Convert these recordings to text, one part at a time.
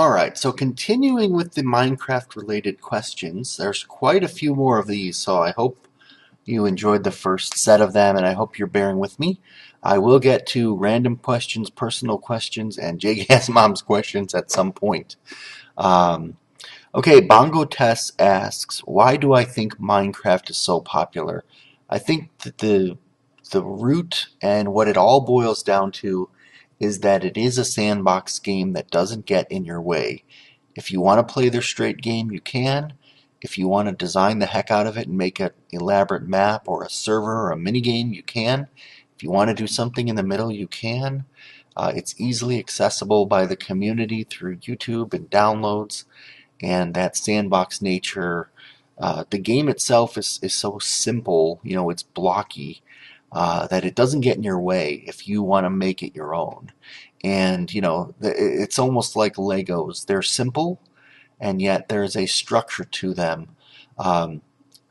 Alright, so continuing with the Minecraft related questions, there's quite a few more of these, so I hope you enjoyed the first set of them and I hope you're bearing with me. I will get to random questions, personal questions, and jGazMom's questions at some point. Okay, Bongo Tess asks, why do I think Minecraft is so popular? I think that the root and what it all boils down to is that it is a sandbox game that doesn't get in your way. If you want to play their straight game, you can. If you want to design the heck out of it and make an elaborate map or a server or a minigame, you can. If you want to do something in the middle, you can. It's easily accessible by the community through YouTube and downloads, and that sandbox nature. The game itself is so simple, it's blocky, that it doesn't get in your way if you want to make it your own. And, it's almost like Legos. They're simple, and yet there's a structure to them.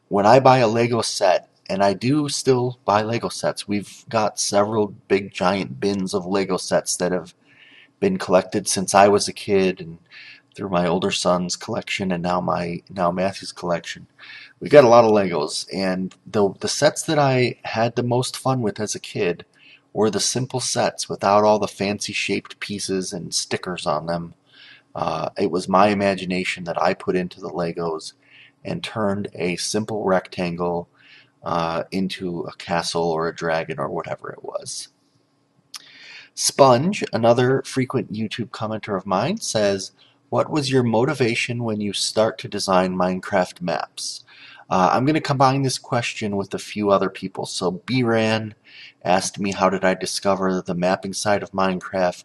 When I buy a Lego set, and I do still buy Lego sets, we've got several big giant bins of Lego sets that have been collected since I was a kid, and through my older son's collection, and now Matthew's collection. We got a lot of Legos, and the sets that I had the most fun with as a kid were the simple sets without all the fancy shaped pieces and stickers on them. It was my imagination that I put into the Legos and turned a simple rectangle into a castle or a dragon or whatever it was. Sponge, another frequent YouTube commenter of mine, says, what was your motivation when you start to design Minecraft maps? I'm going to combine this question with a few other people. So BRAN asked me how did I discover the mapping side of Minecraft.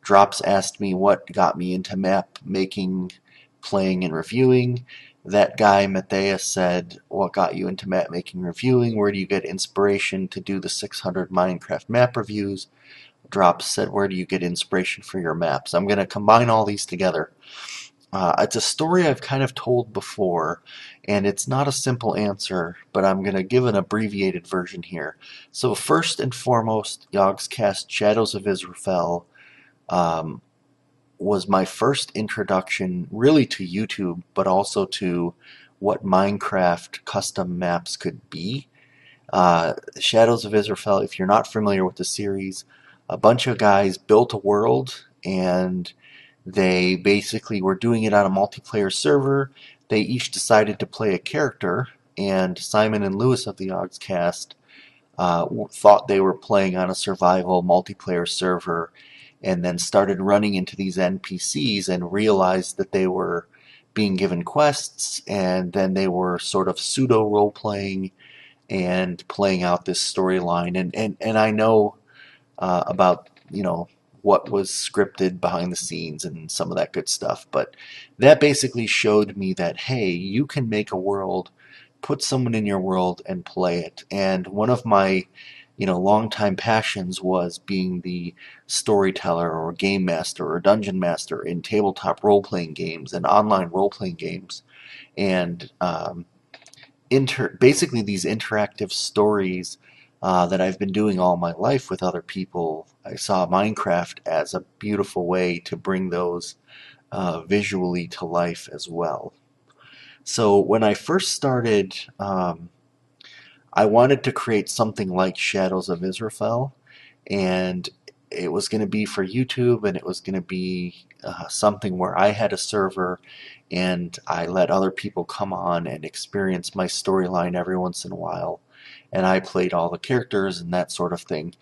Drops asked me what got me into map making, playing, and reviewing. That guy, Matthias, said, what got you into map making, reviewing? Where do you get inspiration to do the 600 Minecraft map reviews? Drops said, where do you get inspiration for your maps? I'm going to combine all these together. It's a story I've kind of told before, and it's not a simple answer, but I'm going to give an abbreviated version here. So first and foremost, Yogscast Shadows of Israel was my first introduction really to YouTube, but also to what Minecraft custom maps could be. Shadows of Israel, if you're not familiar with the series, a bunch of guys built a world, and they basically were doing it on a multiplayer server. They each decided to play a character, and Simon and Lewis of the Yogscast thought they were playing on a survival multiplayer server, and then started running into these NPCs and realized that they were being given quests, and then they were sort of pseudo role-playing and playing out this storyline. And I know about what was scripted behind the scenes and some of that good stuff, but that basically showed me that hey, you can make a world, put someone in your world and play it. And one of my longtime passions was being the storyteller or game master or dungeon master in tabletop role-playing games and online role-playing games. And basically these interactive stories that I've been doing all my life with other people, I saw Minecraft as a beautiful way to bring those visually to life as well. So when I first started, I wanted to create something like Shadows of Israel, and it was going to be for YouTube, and it was going to be something where I had a server and I let other people come on and experience my storyline every once in a while, and I played all the characters and that sort of thing.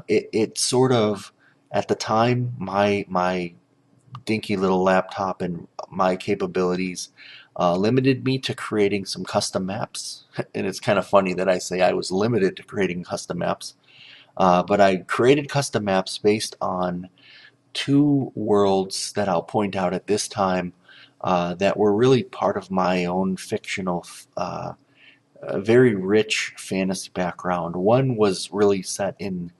It sort of, at the time, my dinky little laptop and my capabilities limited me to creating some custom maps. And it's kind of funny that I say I was limited to creating custom maps. But I created custom maps based on two worlds that I'll point out at this time that were really part of my own fictional, very rich fantasy background. One was really set in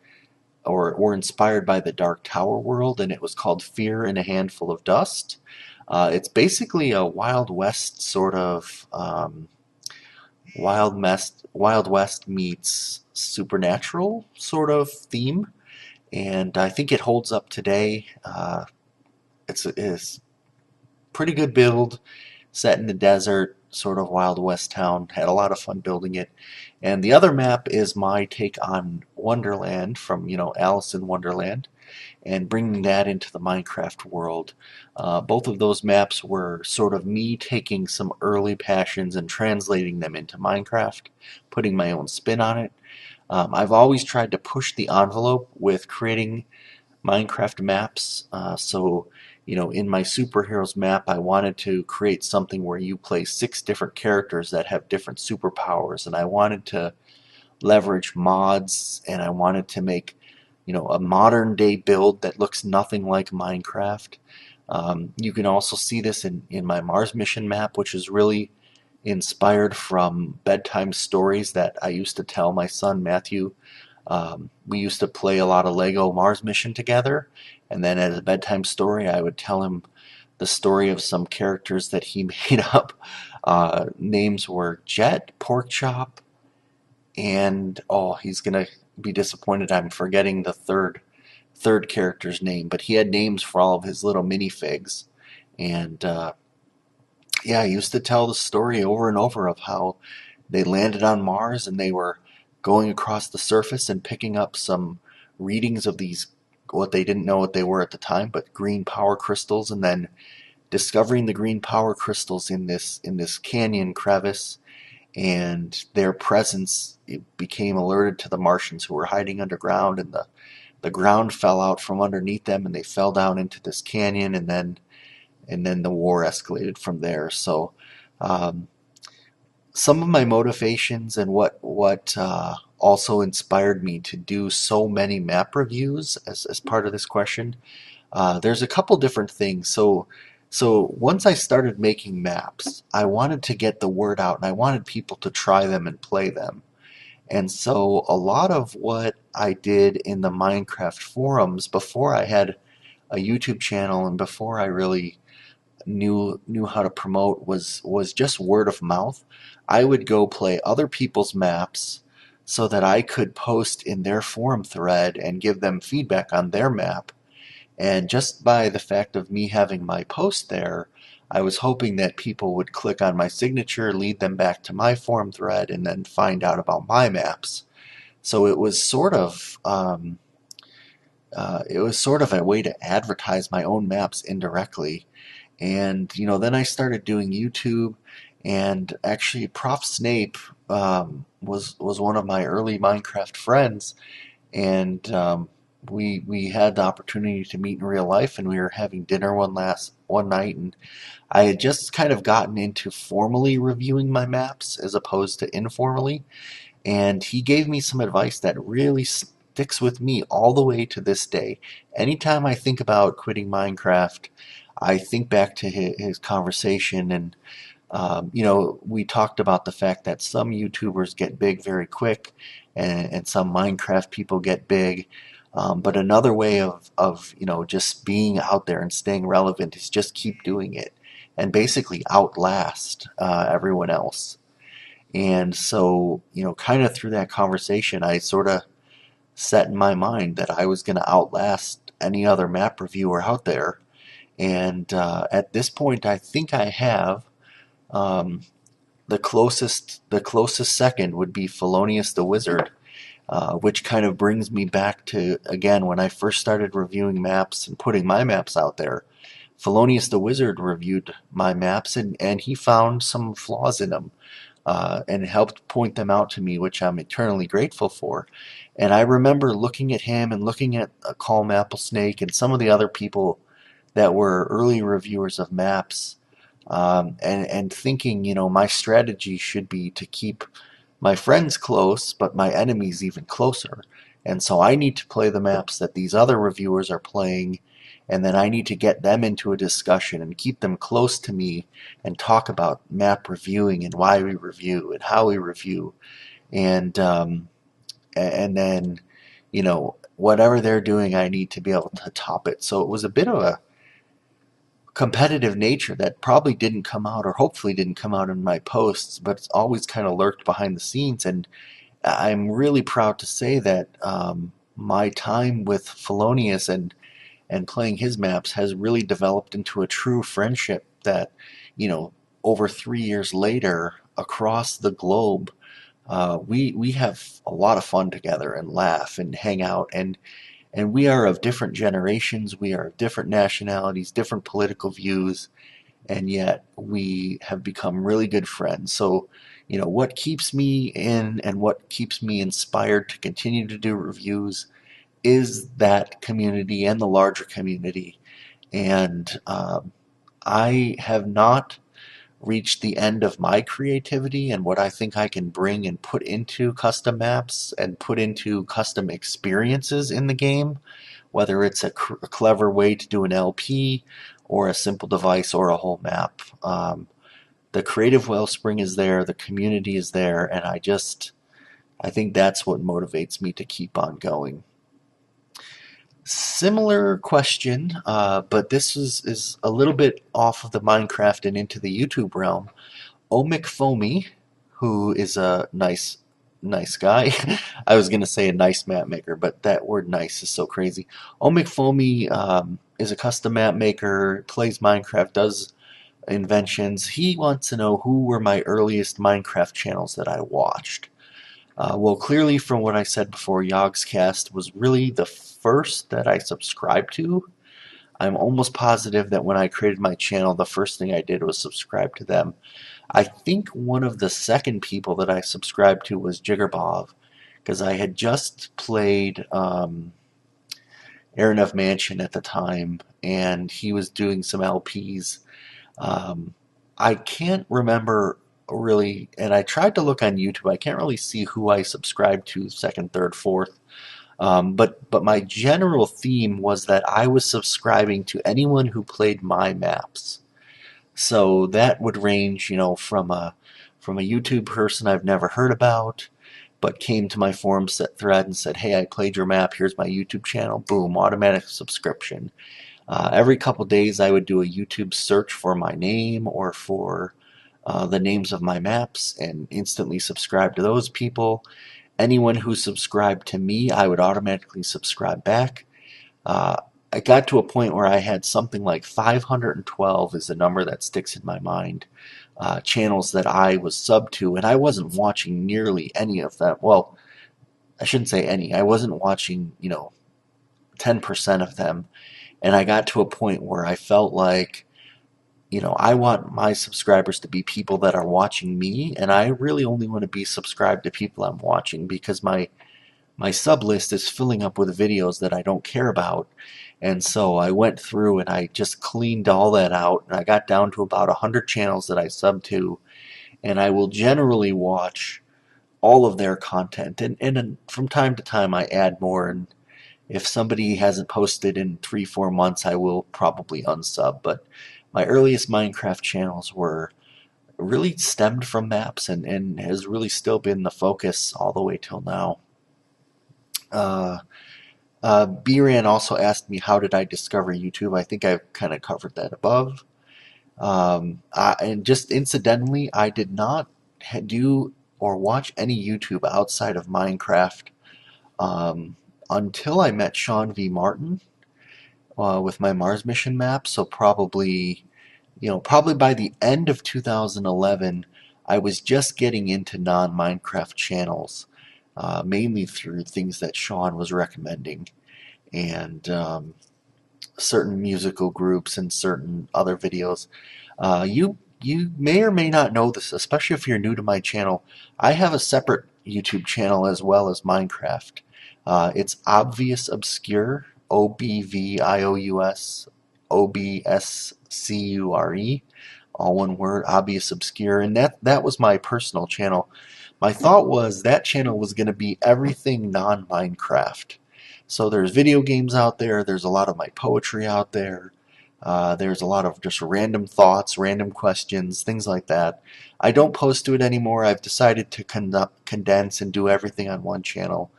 or inspired by the Dark Tower world, and it was called Fear in a Handful of Dust. It's basically a Wild West sort of Wild West meets supernatural sort of theme, and I think it holds up today. it's pretty good build, set in the desert, sort of Wild West town. Had a lot of fun building it. And the other map is my take on Wonderland from, Alice in Wonderland, and bringing that into the Minecraft world. Both of those maps were sort of me taking some early passions and translating them into Minecraft, putting my own spin on it. I've always tried to push the envelope with creating Minecraft maps. In my superheroes map, I wanted to create something where you play 6 different characters that have different superpowers, and I wanted to leverage mods, and I wanted to make, a modern day build that looks nothing like Minecraft. You can also see this in my Mars mission map, which is really inspired from bedtime stories that I used to tell my son Matthew. We used to play a lot of Lego Mars Mission together, and then as a bedtime story, I would tell him the story of some characters that he made up. Names were Jet, Porkchop, and he's gonna be disappointed I'm forgetting the third character's name, but he had names for all of his little minifigs, and yeah, I used to tell the story over and over of how they landed on Mars and they were going across the surface and picking up some readings of these, what they didn't know what they were at the time, but green power crystals, and then discovering the green power crystals in this canyon crevice, and their presence, it became alerted to the Martians who were hiding underground, and the ground fell out from underneath them and they fell down into this canyon, and then the war escalated from there. So um, some of my motivations and what also inspired me to do so many map reviews as part of this question. There's a couple different things. So once I started making maps, I wanted to get the word out and I wanted people to try them and play them. And so a lot of what I did in the Minecraft forums before I had a YouTube channel and before I really knew how to promote was just word of mouth. I would go play other people's maps so that I could post in their forum thread and give them feedback on their map. And just by the fact of me having my post there, I was hoping that people would click on my signature, lead them back to my forum thread, and then find out about my maps. So it was sort of a way to advertise my own maps indirectly. And then I started doing YouTube, and actually Prof Snape was one of my early Minecraft friends, and we had the opportunity to meet in real life, and we were having dinner one night, and I had just kind of gotten into formally reviewing my maps as opposed to informally, and he gave me some advice that really sticks with me all the way to this day. Anytime I think about quitting Minecraft, I think back to his conversation, and we talked about the fact that some YouTubers get big very quick, and some Minecraft people get big. But another way of just being out there and staying relevant is just keep doing it and basically outlast everyone else. And so, kind of through that conversation, I sort of set in my mind that I was going to outlast any other map reviewer out there. And at this point, I think I have um, the closest second would be Fellonius the Wizard, which kind of brings me back to, again, when I first started reviewing maps and putting my maps out there. Fellonius the Wizard reviewed my maps, and he found some flaws in them, and helped point them out to me, which I'm eternally grateful for. And I remember looking at him and looking at Calm Apple Snake and some of the other people that were early reviewers of maps, and thinking, my strategy should be to keep my friends close, but my enemies even closer. And so I need to play the maps that these other reviewers are playing, and then I need to get them into a discussion and keep them close to me and talk about map reviewing and why we review and how we review. And then, whatever they're doing, I need to be able to top it. So it was a bit of a competitive nature that probably didn't come out, or hopefully didn't come out in my posts, but it's always kind of lurked behind the scenes. And I'm really proud to say that my time with Fellonius and playing his maps has really developed into a true friendship that, over 3 years later, across the globe, we have a lot of fun together and laugh and hang out, and we are of different generations, we are of different nationalities, different political views, and yet we have become really good friends. So, what keeps me in and what keeps me inspired to continue to do reviews is that community and the larger community. And I have not reached the end of my creativity and what I think I can bring and put into custom maps and put into custom experiences in the game, whether it's a clever way to do an LP or a simple device or a whole map. The creative wellspring is there, the community is there, and I think that's what motivates me to keep on going. Similar question, but this is a little bit off of the Minecraft and into the YouTube realm. Omic Foamy, who is a nice guy. I was going to say a nice map maker, but that word nice is so crazy. Omic Foamy is a custom map maker, plays Minecraft, does inventions. He wants to know who were my earliest Minecraft channels that I watched. Well, clearly from what I said before, Yogscast was really the first that I subscribed to. I'm almost positive that when I created my channel, the first thing I did was subscribe to them. I think one of the second people that I subscribed to was jGazMom, because I had just played Aaron of Mansion at the time, and he was doing some LPs. I can't remember really, and I tried to look on YouTube. I can't really see who I subscribed to second, third, fourth. But my general theme was that I was subscribing to anyone who played my maps. So that would range, from a YouTube person I've never heard about, but came to my forum set thread and said, "Hey, I played your map. Here's my YouTube channel." Boom, automatic subscription. Every couple days, I would do a YouTube search for my name or for the names of my maps and instantly subscribe to those people. Anyone who subscribed to me, I would automatically subscribe back. Uh, I got to a point where I had something like 512 is the number that sticks in my mind. Channels that I was subbed to, and I wasn't watching nearly any of them. Well, I shouldn't say any. I wasn't watching, 10% of them. And I got to a point where I felt like, I want my subscribers to be people that are watching me, and I really only want to be subscribed to people I'm watching, because my sub list is filling up with videos that I don't care about. And so I went through and I just cleaned all that out, and I got down to about 100 channels that I sub to, and I will generally watch all of their content. And from time to time I add more, and if somebody hasn't posted in 3-4 months, I will probably unsub. But my earliest Minecraft channels were really stemmed from maps, and has really still been the focus all the way till now. B-Ran also asked me, how did I discover YouTube? I think I've kind of covered that above. And just incidentally, I did not do or watch any YouTube outside of Minecraft until I met Sean V. Martin with my Mars mission map. So probably by the end of 2011, I was just getting into non-Minecraft channels, mainly through things that Sean was recommending, and certain musical groups and certain other videos. You may or may not know this, especially if you're new to my channel. I have a separate YouTube channel as well as Minecraft. It's Obvious Obscure, OBVIOUS OBSCURE, all one word, Obvious Obscure, and that was my personal channel. My thought was that channel was going to be everything non-Minecraft. So there's video games out there, there's a lot of my poetry out there, there's a lot of just random thoughts, random questions, things like that. I don't post to it anymore. I've decided to condense and do everything on one channel,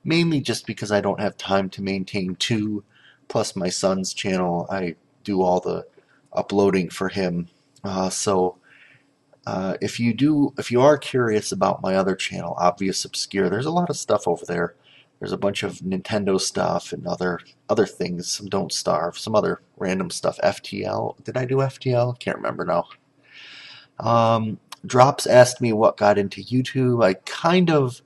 mainly just because I don't have time to maintain two, plus my son's channel. I do all the uploading for him. If you are curious about my other channel, Obvious Obscure, there's a lot of stuff over there There's a bunch of Nintendo stuff and other things, some Don't Starve, some other random stuff. FTL. Did I do FTL? Can't remember now. Drops asked me what got into YouTube. I kind of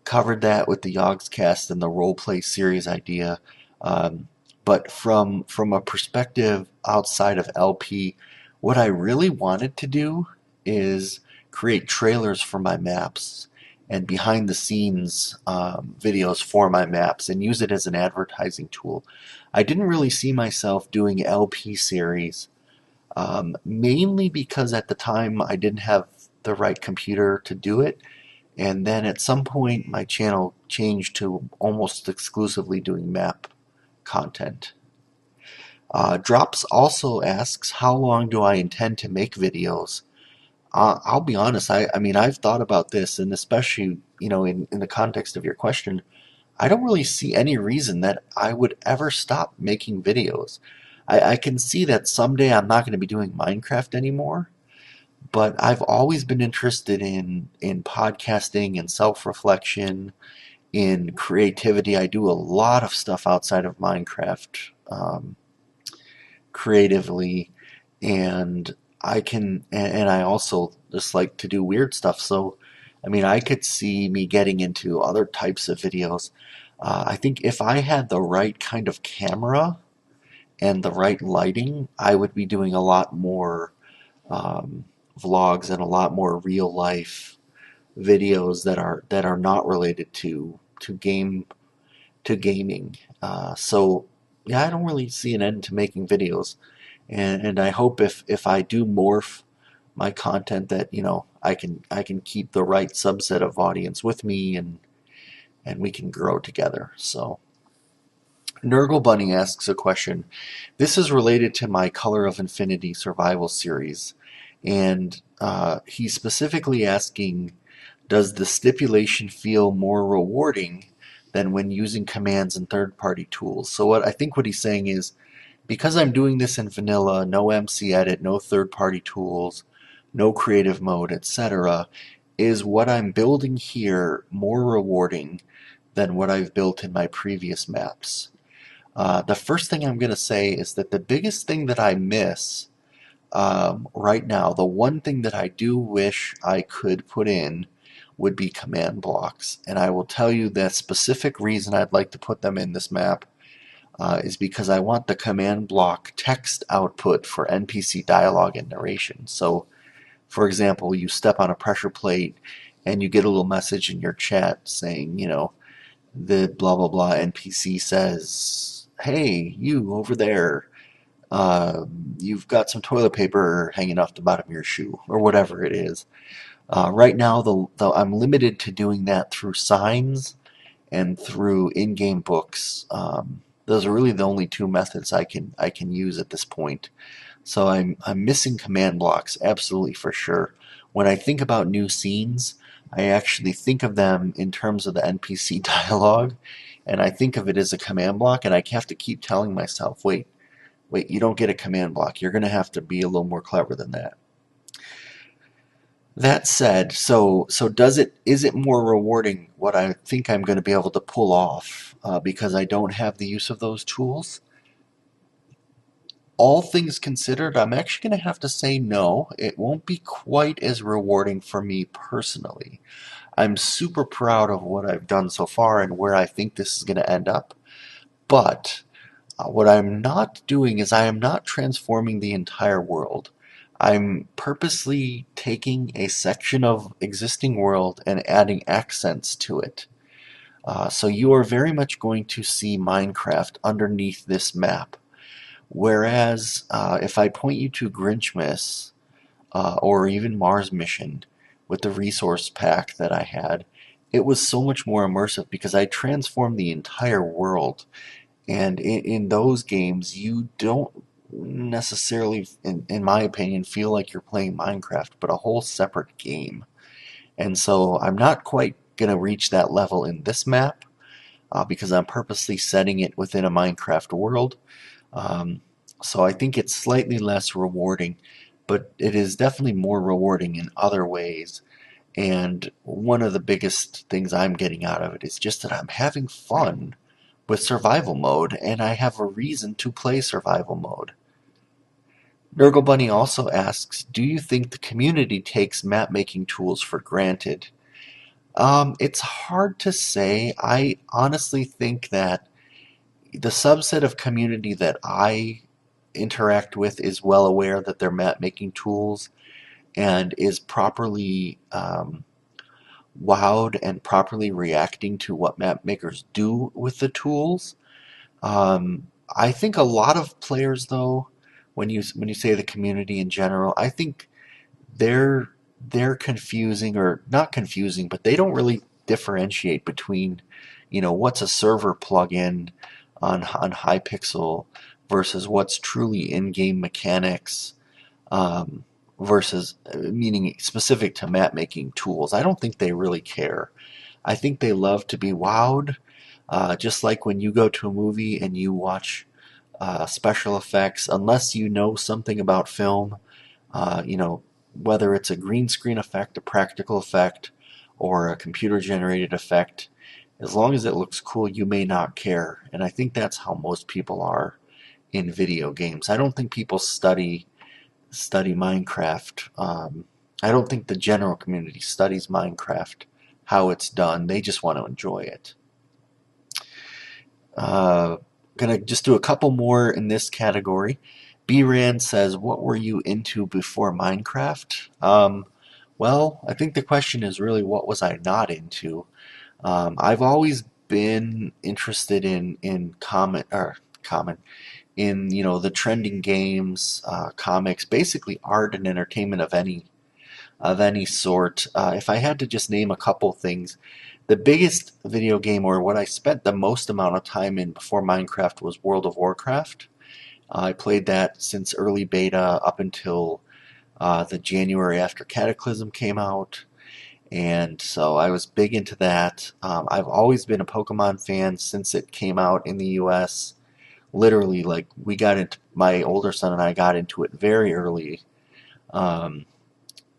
covered that with the Yogscast and the roleplay series idea. Um, but from a perspective outside of LP, what I really wanted to do is create trailers for my maps and behind the scenes videos for my maps and use it as an advertising tool. I didn't really see myself doing LP series, mainly because at the time I didn't have the right computer to do it. And then at some point, my channel changed to almost exclusively doing map content. Drops also asks, how long do I intend to make videos? I'll be honest, I mean, I've thought about this, and especially, in the context of your question, I don't really see any reason that I would ever stop making videos. I can see that someday I'm not going to be doing Minecraft anymore, but I've always been interested in podcasting and self-reflection, in creativity. I do a lot of stuff outside of Minecraft, creatively, and I also just like to do weird stuff. So, I mean, I could see me getting into other types of videos. I think if I had the right kind of camera and the right lighting, I would be doing a lot more um, vlogs and a lot more real life videos that are not related to gaming. So yeah, I don't really see an end to making videos, and I hope if I do morph my content that I can keep the right subset of audience with me, and we can grow together. So Nurgle Bunny asks a question. This is related to my Color of Infinity survival series, and he's specifically asking, does the stipulation feel more rewarding than when using commands and third-party tools? So I think what he's saying is, because I'm doing this in vanilla, no MC edit, no third-party tools, no creative mode, etc., is what I'm building here more rewarding than what I've built in my previous maps? The first thing I'm going to say is that the biggest thing that I miss right now, the one thing that I do wish I could put in would be command blocks. And I will tell you the specific reason I'd like to put them in this map is because I want the command block text output for NPC dialogue and narration. So, for example, you step on a pressure plate and you get a little message in your chat saying, the blah blah blah NPC says, "Hey, you over there, you've got some toilet paper hanging off the bottom of your shoe," or whatever it is. Right now, I'm limited to doing that through signs and through in-game books. Those are really the only two methods I can use at this point. So I'm missing command blocks, absolutely for sure. When I think about new scenes, I actually think of them in terms of the NPC dialogue, and I think of it as a command block, and I have to keep telling myself, wait, you don't get a command block. You're going to have to be a little more clever than that. That said, so is it more rewarding what I think I'm going to be able to pull off because I don't have the use of those tools? All things considered, I'm actually going to have to say no. It won't be quite as rewarding for me personally. I'm super proud of what I've done so far and where I think this is going to end up. But what I'm not doing is I am not transforming the entire world. I'm purposely taking a section of existing world and adding accents to it. So you are very much going to see Minecraft underneath this map. Whereas if I point you to Grinchmas or even Mars Mission with the resource pack that I had, it was so much more immersive because I transformed the entire world. And in those games, you don't necessarily, in my opinion, feel like you're playing Minecraft, but a whole separate game. And so I'm not quite going to reach that level in this map because I'm purposely setting it within a Minecraft world. Um, so I think it's slightly less rewarding, but it is definitely more rewarding in other ways. And one of the biggest things I'm getting out of it is just that I'm having fun with survival mode, and I have a reason to play survival mode. Nurgle Bunny also asks, do you think the community takes map making tools for granted? It's hard to say. I honestly think that the subset of community that I interact with is well aware that they're map making tools and is properly wowed and properly reacting to what map makers do with the tools. I think a lot of players, though, when you say the community in general, I think they're they're confusing, or not confusing, but they don't really differentiate between, what's a server plugin on Hypixel versus what's truly in-game mechanics, um, versus meaning specific to map making tools. I don't think they really care. I think they love to be wowed, just like when you go to a movie and you watch special effects, unless you know something about film, uh, you know, whether it's a green screen effect, a practical effect, or a computer generated effect, as long as it looks cool, you may not care. And I think that's how most people are in video games. I don't think people study Minecraft. I don't think the general community studies Minecraft, how it's done. They just want to enjoy it. Uh, Gonna just do a couple more in this category. B-Rand says, what were you into before Minecraft? Well, I think the question is really, what was I not into? I've always been interested in common in the trending games, comics, basically art and entertainment of any sort. If I had to just name a couple things, the biggest video game, or what I spent the most amount of time in before Minecraft, was World of Warcraft. I played that since early beta up until the January after Cataclysm came out, and so I was big into that. I've always been a Pokemon fan since it came out in the US. Literally, like, my older son and I got into it very early, um,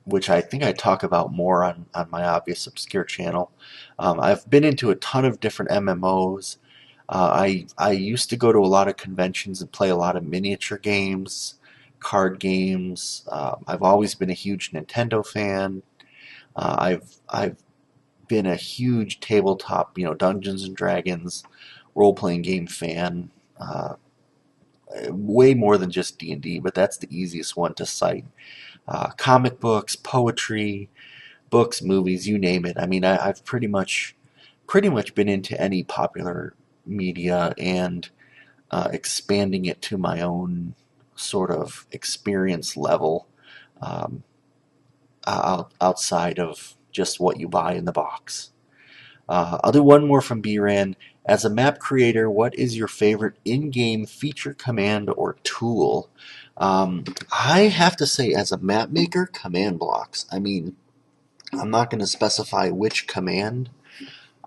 which I think I talk about more on my Obvious Obscure channel. I've been into a ton of different MMOs. I used to go to a lot of conventions and play a lot of miniature games, card games. I've always been a huge Nintendo fan. I've been a huge tabletop, Dungeons and Dragons role playing game fan. Way more than just D&D, but that's the easiest one to cite. Comic books, poetry, books, movies, you name it. I mean, I've pretty much been into any popular media, and expanding it to my own sort of experience level, um, outside of just what you buy in the box. I'll do one more from BRAN. As a map creator, what is your favorite in-game feature, command, or tool? I have to say, as a map maker, command blocks. I mean, I'm not going to specify which command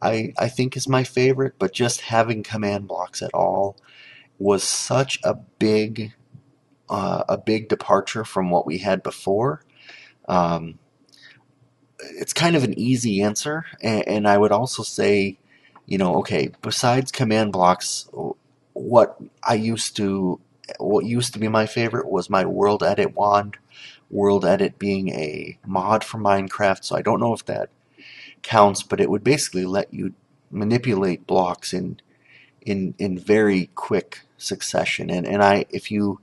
I think is my favorite, but just having command blocks at all was such a big departure from what we had before. Um, it's kind of an easy answer, and I would also say, okay, besides command blocks, what I used to, what used to be my favorite was my World Edit wand. World Edit being a mod for Minecraft, so I don't know if that counts, but it would basically let you manipulate blocks in very quick succession. And if you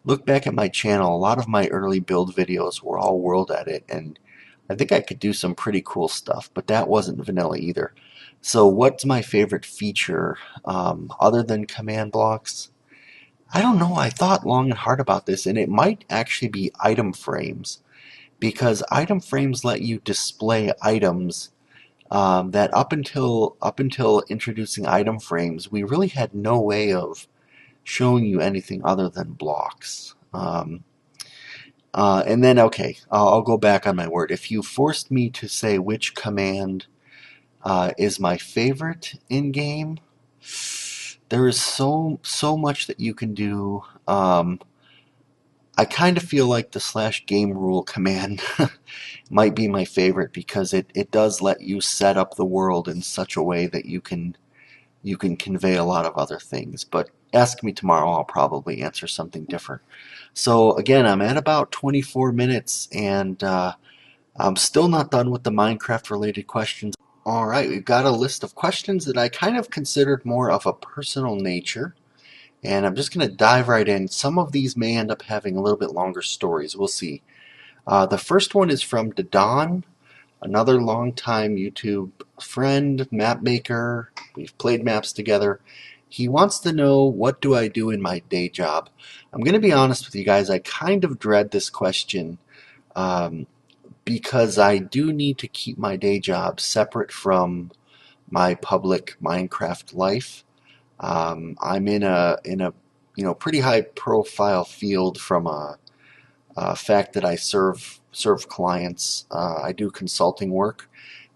look back at my channel, a lot of my early build videos were all World Edit, and I think I could do some pretty cool stuff, but that wasn't vanilla either. So what's my favorite feature, other than command blocks? I don't know. I thought long and hard about this, and it might actually be item frames, because item frames let you display items, that up until introducing item frames, we really had no way of showing you anything other than blocks. And then, okay, I'll go back on my word. If you forced me to say which command is my favorite in game, there is so much that you can do. I kind of feel like the /game rule command might be my favorite because it does let you set up the world in such a way that you can convey a lot of other things. But ask me tomorrow, I'll probably answer something different. So again, I'm at about 24 minutes, and I'm still not done with the Minecraft related questions. All right, we've got a list of questions that I kind of considered more of a personal nature, and I'm just going to dive right in. Some of these may end up having a little bit longer stories. We'll see. The first one is from Dadon, another longtime YouTube friend, map maker. We've played maps together. He wants to know, what do I do in my day job? I'm going to be honest with you guys, I kind of dread this question um, because I do need to keep my day job separate from my public Minecraft life. I'm in a pretty high profile field from a fact that I serve clients. I do consulting work,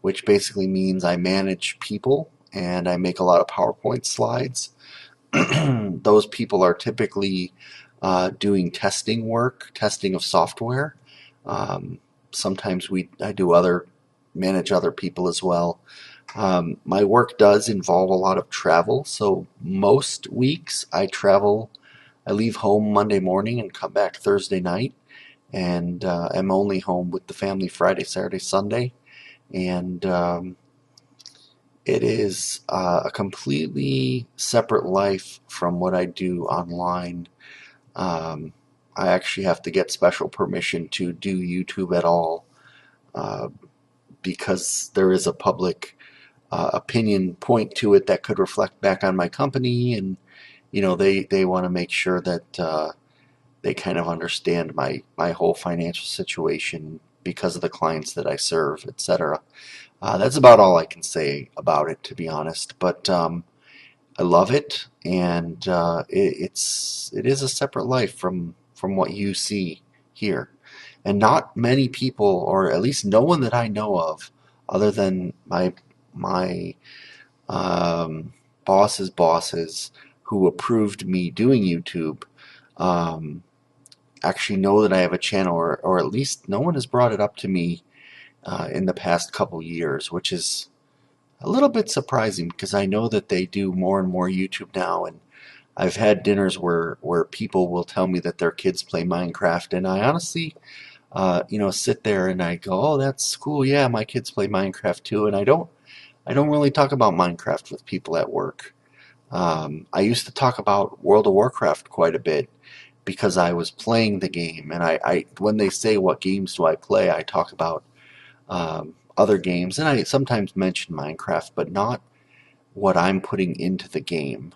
which basically means I manage people and I make a lot of PowerPoint slides. Those people are typically doing testing work, testing of software. Um, Sometimes I do manage other people as well. My work does involve a lot of travel, so most weeks I travel. I leave home Monday morning and come back Thursday night, and am only home with the family Friday, Saturday, Sunday. And it is a completely separate life from what I do online. Um, I actually have to get special permission to do YouTube at all uh, because there is a public opinion point to it that could reflect back on my company, and they want to make sure that they kind of understand my whole financial situation because of the clients that I serve, etc. That's about all I can say about it, to be honest. But I love it, and it is a separate life from what you see here. And not many people, or at least no one that I know of, other than my boss's bosses who approved me doing YouTube, um, actually know that I have a channel, or at least no one has brought it up to me in the past couple years, which is a little bit surprising because I know that they do more and more YouTube now, and I've had dinners where people will tell me that their kids play Minecraft, and I honestly, sit there and I go, "Oh, that's cool. Yeah, my kids play Minecraft too." And I don't really talk about Minecraft with people at work. I used to talk about World of Warcraft quite a bit because I was playing the game, and I when they say what games do I play, I talk about other games, and I sometimes mention Minecraft, but not what I'm putting into the game.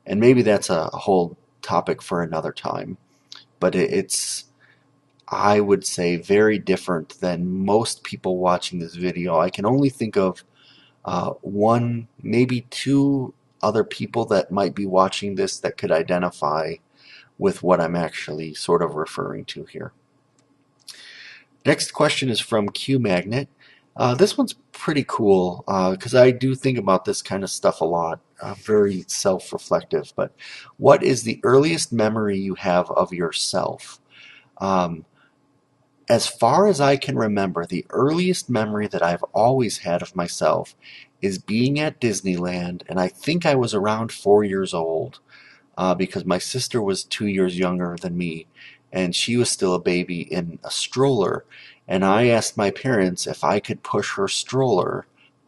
And maybe that's a whole topic for another time. But it's, I would say, very different than most people watching this video. I can only think of one, maybe two other people that might be watching this that could identify with what I'm actually sort of referring to here. Next question is from Q Magnet. This one's pretty cool because I do think about this kind of stuff a lot. Very self-reflective. But what is the earliest memory you have of yourself? Um, as far as I can remember, the earliest memory that I've always had of myself is being at Disneyland, and I think I was around 4 years old because my sister was 2 years younger than me, and she was still a baby in a stroller. And I asked my parents if I could push her stroller.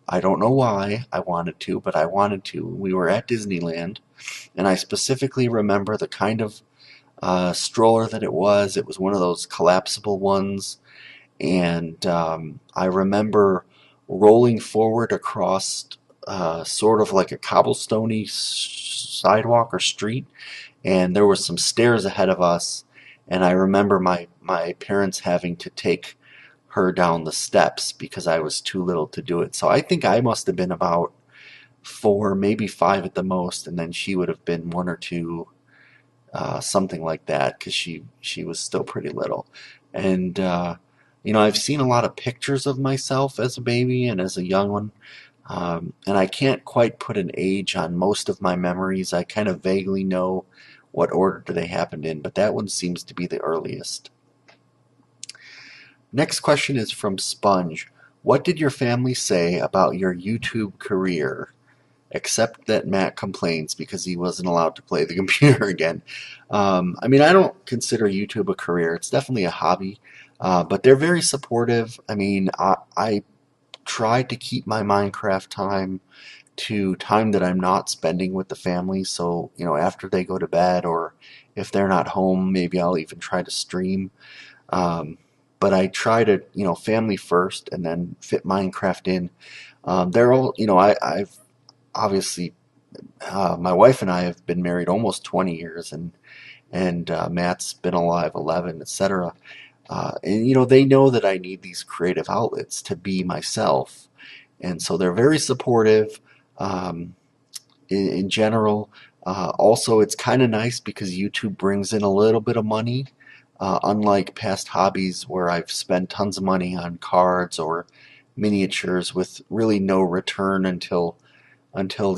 I don't know why I wanted to, but I wanted to. We were at Disneyland, and I specifically remember the kind of stroller that it was. It was one of those collapsible ones, and I remember rolling forward across sort of like a cobblestoney sidewalk or street, and there were some stairs ahead of us, and I remember my parents having to take her down the steps because I was too little to do it. So I think I must have been about 4, maybe 5 at the most, and then she would have been 1 or 2, something like that, because she was still pretty little. And I've seen a lot of pictures of myself as a baby and as a young one, and I can't quite put an age on most of my memories. I kind of vaguely know what order do they happen in, but that one seems to be the earliest. Next question is from Sponge. What did your family say about your YouTube career? Except that Matt complains because he wasn't allowed to play the computer again. I mean, I don't consider YouTube a career. It's definitely a hobby, but they're very supportive. I mean, I try to keep my Minecraft time to time that I'm not spending with the family. So, after they go to bed or if they're not home, maybe I'll even try to stream. Um, but I try to, family first and then fit Minecraft in. They're all, I've obviously, my wife and I have been married almost 20 years, and Matt's been alive 11, etc. And they know that I need these creative outlets to be myself, and so they're very supportive. Um, in general, also it's kind of nice because YouTube brings in a little bit of money, unlike past hobbies where I've spent tons of money on cards or miniatures with really no return until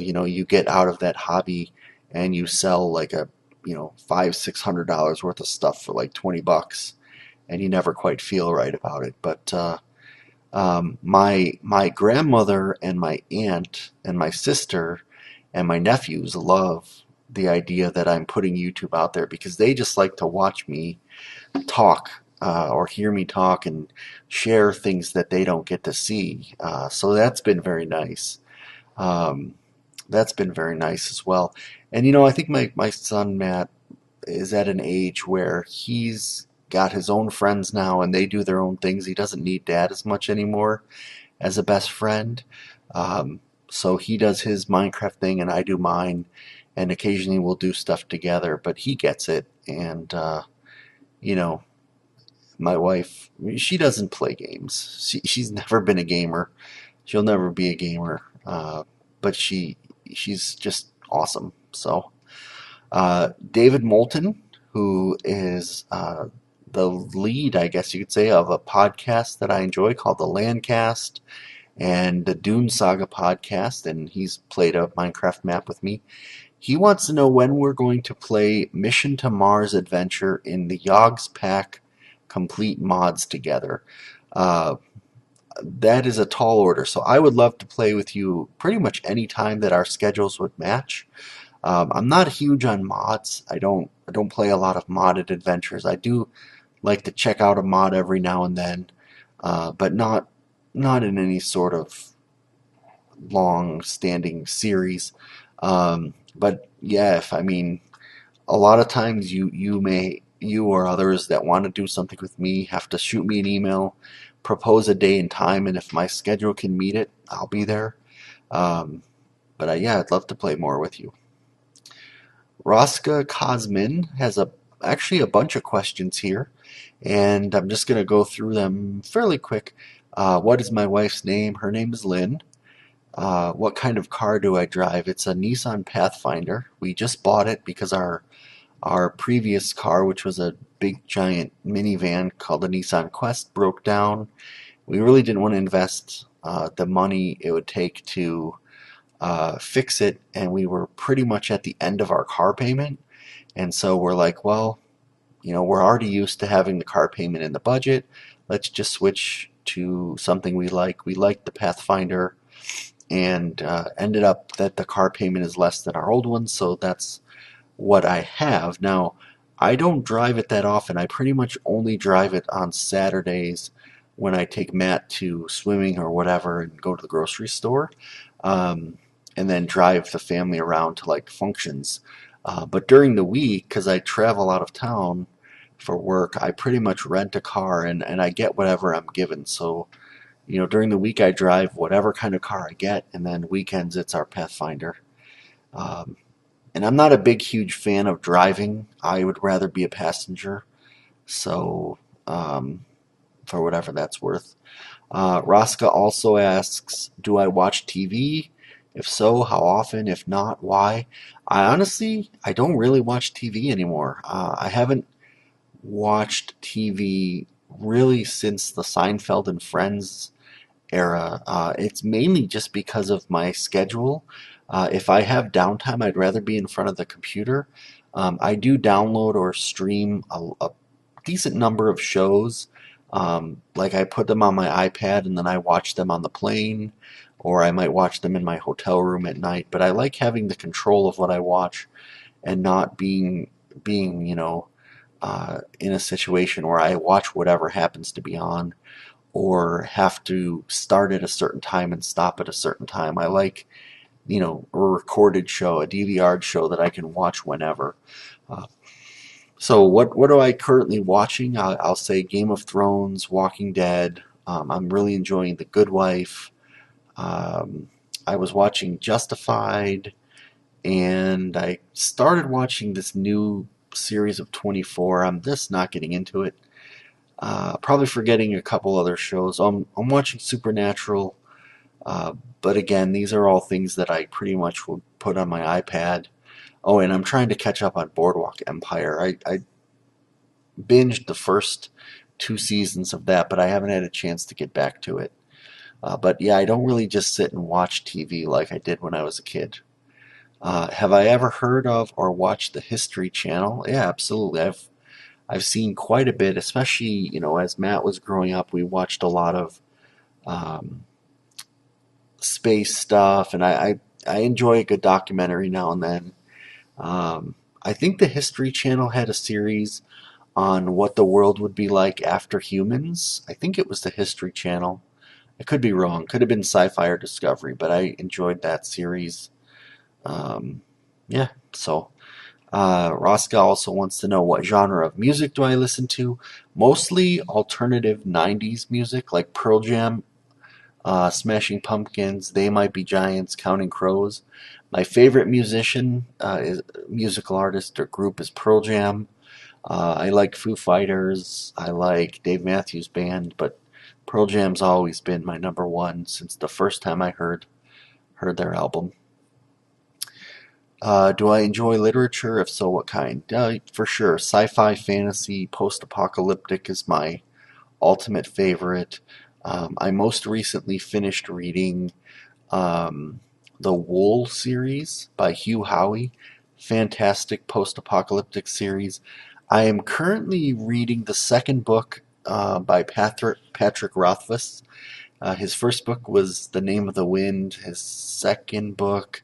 you get out of that hobby and you sell like a $500-600 worth of stuff for like $20, and you never quite feel right about it. But my grandmother and my aunt and my sister and my nephews love the idea that I'm putting YouTube out there because they just like to watch me talk, or hear me talk and share things that they don't get to see. So that's been very nice. Um, that's been very nice as well. And I think my son Matt is at an age where he's got his own friends now and they do their own things. He doesn't need dad as much anymore as a best friend. So he does his Minecraft thing and I do mine, and occasionally we'll do stuff together, but he gets it. And, you know, my wife, she doesn't play games. She's never been a gamer. She'll never be a gamer. But she's just awesome. So, David Moulton, who is the lead, I guess you could say, of a podcast that I enjoy called the Landcast and the Dune Saga podcast, and he's played a Minecraft map with me. He wants to know when we're going to play Mission to Mars Adventure in the Yogs Pack complete mods together. Uh, that is a tall order, so I would love to play with you pretty much any time that our schedules would match. I'm not huge on mods. I don't play a lot of modded adventures. I do like to check out a mod every now and then, but not in any sort of long-standing series. But yeah, if I mean, a lot of times you or others that want to do something with me have to shoot me an email, propose a day and time, and if my schedule can meet it, I'll be there. Um, but yeah, I'd love to play more with you. Roska Cosmin has actually a bunch of questions here, and I'm just going to go through them fairly quick. What is my wife's name? Her name is Lynn. What kind of car do I drive? It's a Nissan Pathfinder. We just bought it because our previous car, which was a big giant minivan called the Nissan Quest, broke down. We really didn't want to invest the money it would take to fix it, and we were pretty much at the end of our car payment. And so we're like, well, we're already used to having the car payment in the budget. Let's just switch to something we like. We like the Pathfinder, and ended up that the car payment is less than our old one, so that's what I have. Now, I don't drive it that often. I pretty much only drive it on Saturdays when I take Matt to swimming or whatever and go to the grocery store, um, and then drive the family around to like functions. But during the week, because I travel out of town for work, I pretty much rent a car and I get whatever I'm given. So, during the week I drive whatever kind of car I get, and then weekends it's our Pathfinder. Um, and I'm not a big, huge fan of driving. I would rather be a passenger. So, for whatever that's worth. Raska also asks, do I watch TV? If so, how often? If not, why? I don't really watch TV anymore. I haven't watched TV really since the Seinfeld and Friends era. It's mainly just because of my schedule. If I have downtime, I'd rather be in front of the computer. I do download or stream a decent number of shows. Like I put them on my iPad and then I watch them on the plane, or I might watch them in my hotel room at night. But I like having the control of what I watch and not being in a situation where I watch whatever happens to be on or have to start at a certain time and stop at a certain time. I like, a recorded show, a DVR show that I can watch whenever. Uh, so what am I currently watching? I'll say Game of Thrones, Walking Dead. I'm really enjoying The Good Wife. Um, I was watching Justified, and I started watching this new series of 24. I'm just not getting into it. Probably forgetting a couple other shows. I'm watching Supernatural, uh, but again, these are all things that I pretty much will put on my iPad. Oh, and I'm trying to catch up on Boardwalk Empire. I binged the first two seasons of that, but I haven't had a chance to get back to it. But yeah, I don't really just sit and watch TV like I did when I was a kid. Have I ever heard of or watched the History Channel? Yeah, absolutely. I've seen quite a bit, especially as Matt was growing up. We watched a lot of um, space stuff, and I enjoy a good documentary now and then. Um, I think the History Channel had a series on what the world would be like after humans. I think it was the History Channel. I could be wrong. Could have been Sci-Fi or Discovery, but I enjoyed that series. Um, yeah, so Rosca also wants to know what genre of music do I listen to. Mostly alternative 90s music like Pearl Jam, Smashing Pumpkins, They Might Be Giants, Counting Crows. My favorite musical artist or group is Pearl Jam. I like Foo Fighters. I like Dave Matthews Band, but Pearl Jam's always been my number one since the first time I heard their album. Do I enjoy literature? If so, what kind? For sure. Sci-fi, fantasy, post-apocalyptic is my ultimate favorite. I most recently finished reading um, the Wool series by Hugh Howey. Fantastic post-apocalyptic series. I am currently reading the second book by Patrick Rothfuss. His first book was The Name of the Wind. His second book,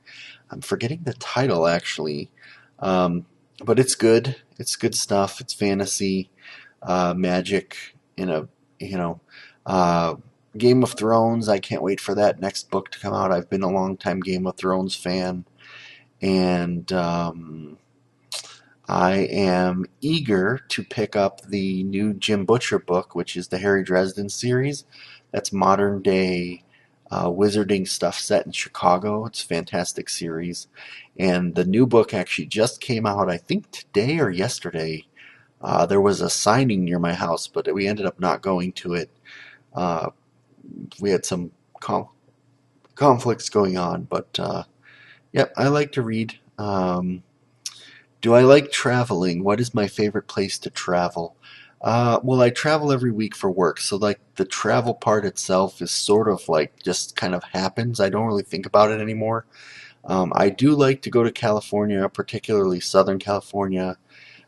I'm forgetting the title actually, um, but it's good. It's good stuff. It's fantasy, magic, in a you know, uh, Game of Thrones. I can't wait for that next book to come out. I've been a long time Game of Thrones fan, and I am eager to pick up the new Jim Butcher book, which is the Harry Dresden series. That's modern day wizarding stuff set in Chicago. It's a fantastic series. And the new book actually just came out, I think today or yesterday. There was a signing near my house, but we ended up not going to it. Uh, we had some conflicts going on, but yep, I like to read. Do I like traveling? What is my favorite place to travel? Well, I travel every week for work, so like the travel part itself is sort of like just kind of happens. I don't really think about it anymore. I do like to go to California, particularly Southern California,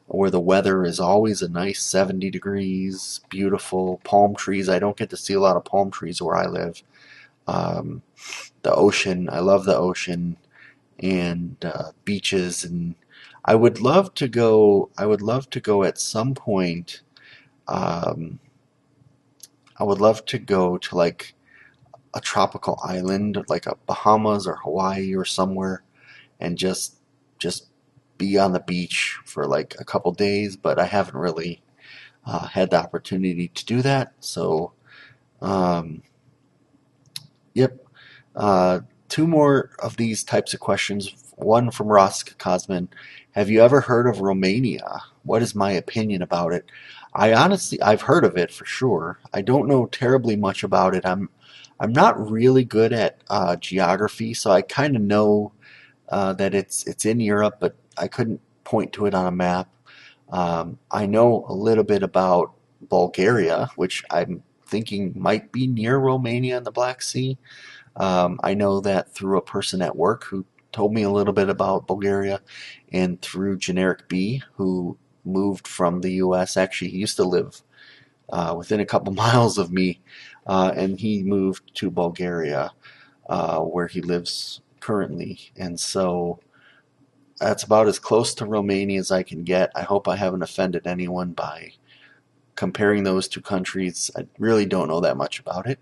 where the weather is always a nice 70 degrees, beautiful, palm trees. I don't get to see a lot of palm trees where I live. Um, the ocean, I love the ocean and beaches, and I would love to go. I would love to go at some point. Um, I would love to go to like a tropical island, like a Bahamas or Hawaii or somewhere, and just be on the beach for like a couple days. But I haven't really had the opportunity to do that. So, um, yep. Two more of these types of questions. One from Ross Cosman. Have you ever heard of Romania? What is my opinion about it? I've heard of it for sure. I don't know terribly much about it. I'm not really good at geography, so I kind of know that it's in Europe, but I couldn't point to it on a map. I know a little bit about Bulgaria, which I'm thinking might be near Romania in the Black Sea. I know that through a person at work who told me a little bit about Bulgaria, and through Generic B, who moved from the U.S. Actually, he used to live within a couple miles of me, and he moved to Bulgaria, where he lives currently. And so that's about as close to Romania as I can get. I hope I haven't offended anyone by comparing those two countries. I really don't know that much about it,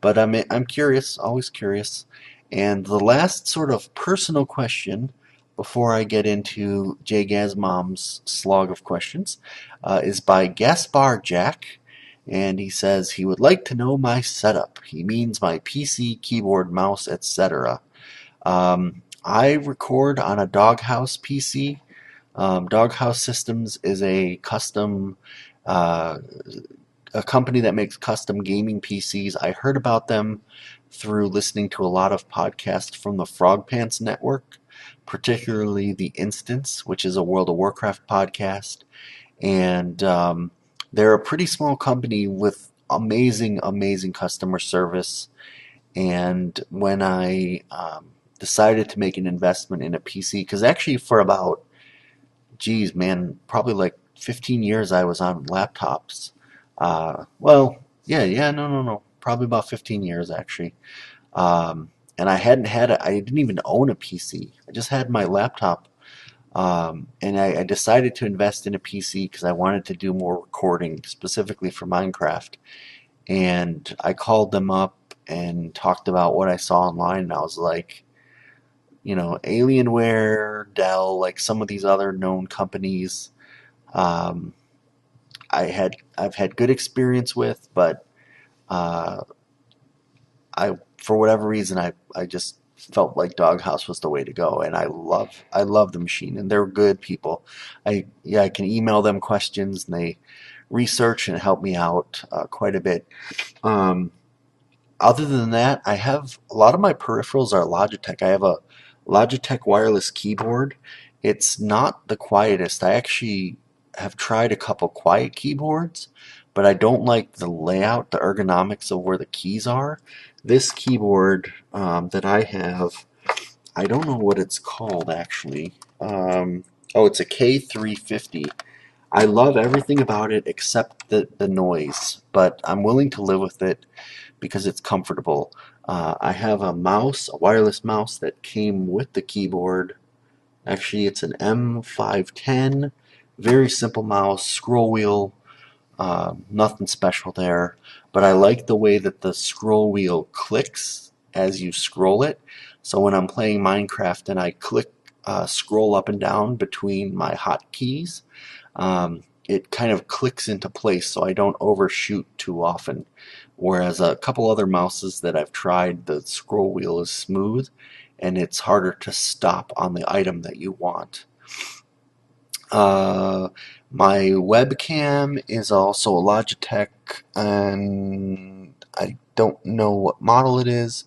but I'm curious, always curious. And the last sort of personal question before I get into jGazMom's slog of questions is by Gaspar Jack, and he says he would like to know my setup. He means my PC, keyboard, mouse, etc. I record on a Doghouse PC. Doghouse Systems is uh, a company that makes custom gaming PCs. I heard about them through listening to a lot of podcasts from the Frog Pants Network, particularly The Instance, which is a World of Warcraft podcast. And they're a pretty small company with amazing, amazing customer service. And when I decided to make an investment in a PC, because actually for about, geez, man, probably like 15 years I was on laptops. Well, yeah, no. Probably about 15 years actually. And I didn't even own a PC. I just had my laptop. And I decided to invest in a PC because I wanted to do more recording, specifically for Minecraft. And I called them up and talked about what I saw online, and I was like, Alienware, Dell, like some of these other known companies, um, I've had good experience with, but uh, I for whatever reason I just felt like Doghouse was the way to go, and I love the machine, and they're good people. I can email them questions, and they research and help me out quite a bit. Um, Other than that, I have a lot of my peripherals are Logitech. I have a Logitech wireless keyboard. It's not the quietest. I actually have tried a couple quiet keyboards, but I don't like the layout, the ergonomics of where the keys are. This keyboard that I have, I don't know what it's called actually. Oh, it's a K350. I love everything about it except the noise, but I'm willing to live with it because it's comfortable. I have a mouse, a wireless mouse that came with the keyboard. Actually, it's an M510, very simple mouse, scroll wheel, nothing special there. But I like the way that the scroll wheel clicks as you scroll it. So when I'm playing Minecraft and I click scroll up and down between my hotkeys, it kind of clicks into place so I don't overshoot too often. Whereas a couple other mouses that I've tried, the scroll wheel is smooth and it's harder to stop on the item that you want. Uh, my webcam is also a Logitech, and I don't know what model it is,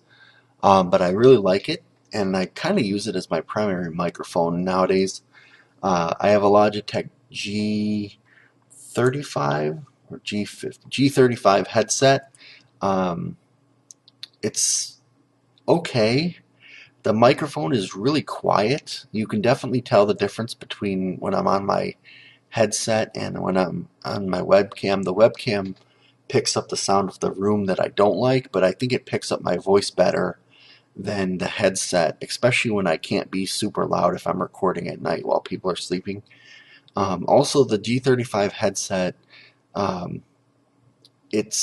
but I really like it, and I kind of use it as my primary microphone nowadays. I have a Logitech G35 or G50, G35 headset. Um, it's okay. The microphone is really quiet. You can definitely tell the difference between when I'm on my headset and when I'm on my webcam. The webcam picks up the sound of the room that I don't like, but I think it picks up my voice better than the headset, especially when I can't be super loud if I'm recording at night while people are sleeping. Also, the G35 headset, um, it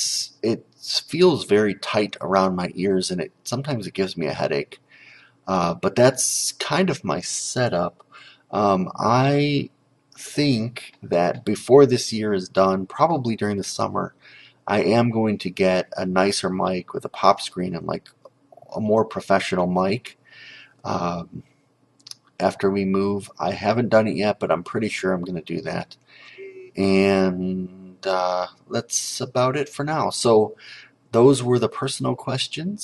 feels very tight around my ears, and sometimes it gives me a headache. But that's kind of my setup. I think that before this year is done, probably during the summer, I am going to get a nicer mic with a pop screen and like a more professional mic. Um, After we move, I haven't done it yet, but I'm pretty sure I'm going to do that. And that's about it for now. So those were the personal questions.